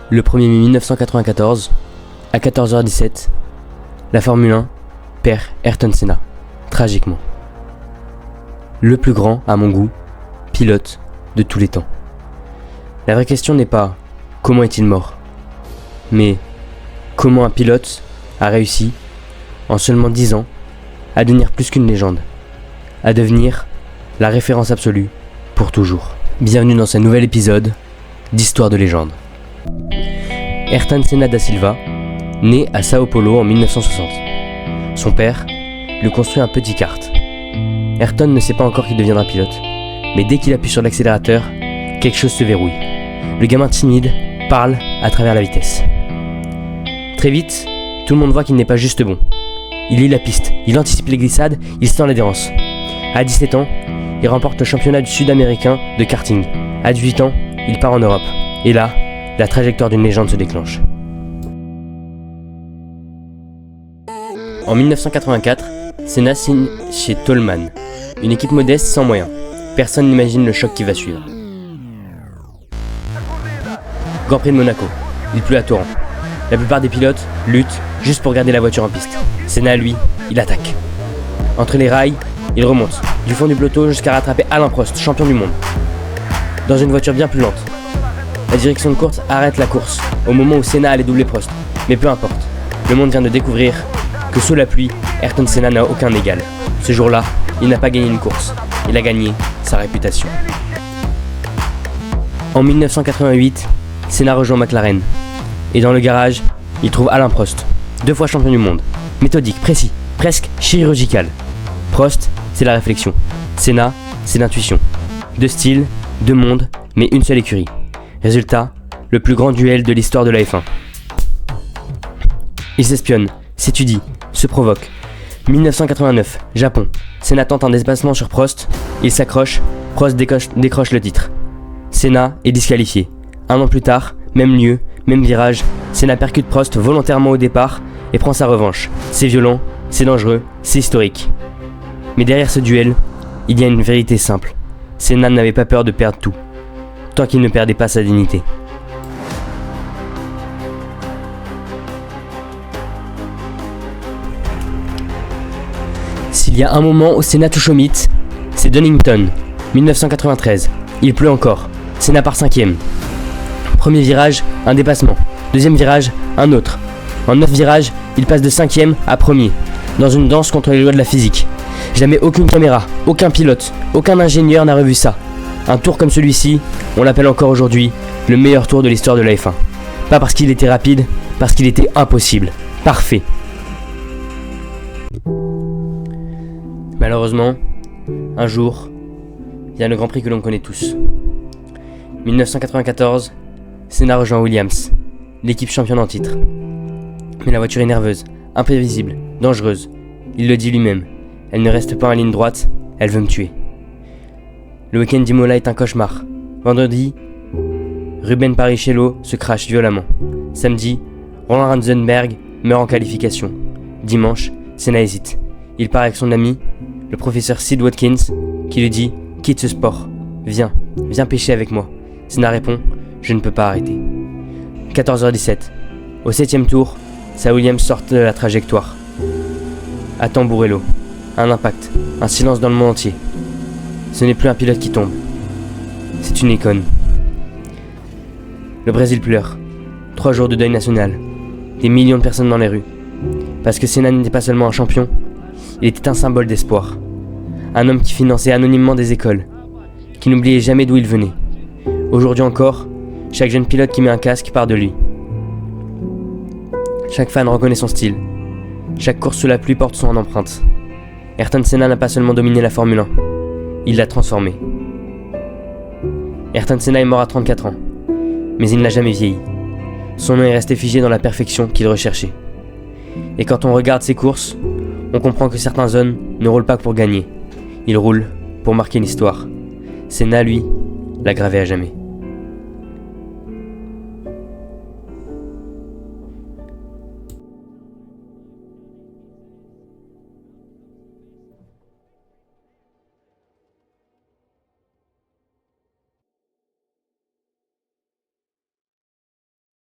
Le 1er mai 1994, à 14h17, la Formule 1 perd Ayrton Senna, tragiquement. Le plus grand, à mon goût, pilote de tous les temps. La vraie question n'est pas comment est-il mort, mais comment un pilote a réussi, en seulement 10 ans, à devenir plus qu'une légende, à devenir la référence absolue pour toujours. Bienvenue dans ce nouvel épisode d'Histoire de légende. Ayrton Senna da Silva, né à Sao Paulo en 1960. Son père lui construit un petit kart. Ayrton ne sait pas encore qu'il deviendra pilote, mais dès qu'il appuie sur l'accélérateur, quelque chose se verrouille. Le gamin timide parle à travers la vitesse. Très vite, tout le monde voit qu'il n'est pas juste bon. Il lit la piste, il anticipe les glissades, il sent l'adhérence. À 17 ans, il remporte le championnat du sud-américain de karting. À 18 ans, il part en Europe. Et là, la trajectoire d'une légende se déclenche. En 1984, Senna signe chez Toleman, une équipe modeste sans moyens. Personne n'imagine le choc qui va suivre. Grand Prix de Monaco, il pleut à torrent. La plupart des pilotes luttent juste pour garder la voiture en piste. Senna, lui, il attaque. Entre les rails, il remonte, du fond du peloton jusqu'à rattraper Alain Prost, champion du monde. Dans une voiture bien plus lente. La direction de course arrête la course, au moment où Senna allait doubler Prost. Mais peu importe, le monde vient de découvrir que sous la pluie, Ayrton Senna n'a aucun égal. Ce jour-là, il n'a pas gagné une course, il a gagné sa réputation. En 1988, Senna rejoint McLaren. Et dans le garage, il trouve Alain Prost, 2 fois champion du monde. Méthodique, précis, presque chirurgical. Prost, c'est la réflexion. Senna, c'est l'intuition. 2 styles, 2 mondes, mais une seule écurie. Résultat, le plus grand duel de l'histoire de la F1. Ils s'espionnent, s'étudient, se provoquent. 1989, Japon. Senna tente un dépassement sur Prost, il s'accroche, Prost décroche le titre. Senna est disqualifié. 1 an plus tard, même lieu, même virage, Senna percute Prost volontairement au départ et prend sa revanche. C'est violent, c'est dangereux, c'est historique. Mais derrière ce duel, il y a une vérité simple. Senna n'avait pas peur de perdre tout, tant qu'il ne perdait pas sa dignité. S'il y a un moment où Senna touche au mythe, c'est Donington, 1993. Il pleut encore. Senna part 5ème. Premier virage, un dépassement. Deuxième virage, un autre. En 9 virages, il passe de 5ème à 1er, dans une danse contre les lois de la physique. Jamais aucune caméra, aucun pilote, aucun ingénieur n'a revu ça. Un tour comme celui-ci, on l'appelle encore aujourd'hui le meilleur tour de l'histoire de la F1. Pas parce qu'il était rapide, parce qu'il était impossible. Parfait. Malheureusement, un jour, vient le Grand Prix que l'on connaît tous. 1994, Senna rejoint Williams, l'équipe championne en titre. Mais la voiture est nerveuse, imprévisible, dangereuse. Il le dit lui-même. Elle ne reste pas en ligne droite, elle veut me tuer. Le week-end d'Imola est un cauchemar. Vendredi, Ruben Barrichello se crache violemment. Samedi, Roland Ratzenberger meurt en qualification. Dimanche, Senna hésite. Il part avec son ami, le professeur Sid Watkins, qui lui dit « Quitte ce sport, viens pêcher avec moi ». Senna répond « Je ne peux pas arrêter ». 14h17, au 7ème tour, sa Williams sort de la trajectoire. À Tamburello, un impact, un silence dans le monde entier. Ce n'est plus un pilote qui tombe, c'est une icône. Le Brésil pleure, 3 jours de deuil national, des millions de personnes dans les rues. Parce que Senna n'était pas seulement un champion, il était un symbole d'espoir. Un homme qui finançait anonymement des écoles, qui n'oubliait jamais d'où il venait. Aujourd'hui encore, chaque jeune pilote qui met un casque part de lui. Chaque fan reconnaît son style. Chaque course sous la pluie porte son empreinte. Ayrton Senna n'a pas seulement dominé la Formule 1, il l'a transformée. Ayrton Senna est mort à 34 ans, mais il n'a jamais vieilli. Son nom est resté figé dans la perfection qu'il recherchait. Et quand on regarde ses courses, on comprend que certains hommes ne roulent pas pour gagner. Ils roulent pour marquer l'histoire. Senna, lui, l'a gravé à jamais.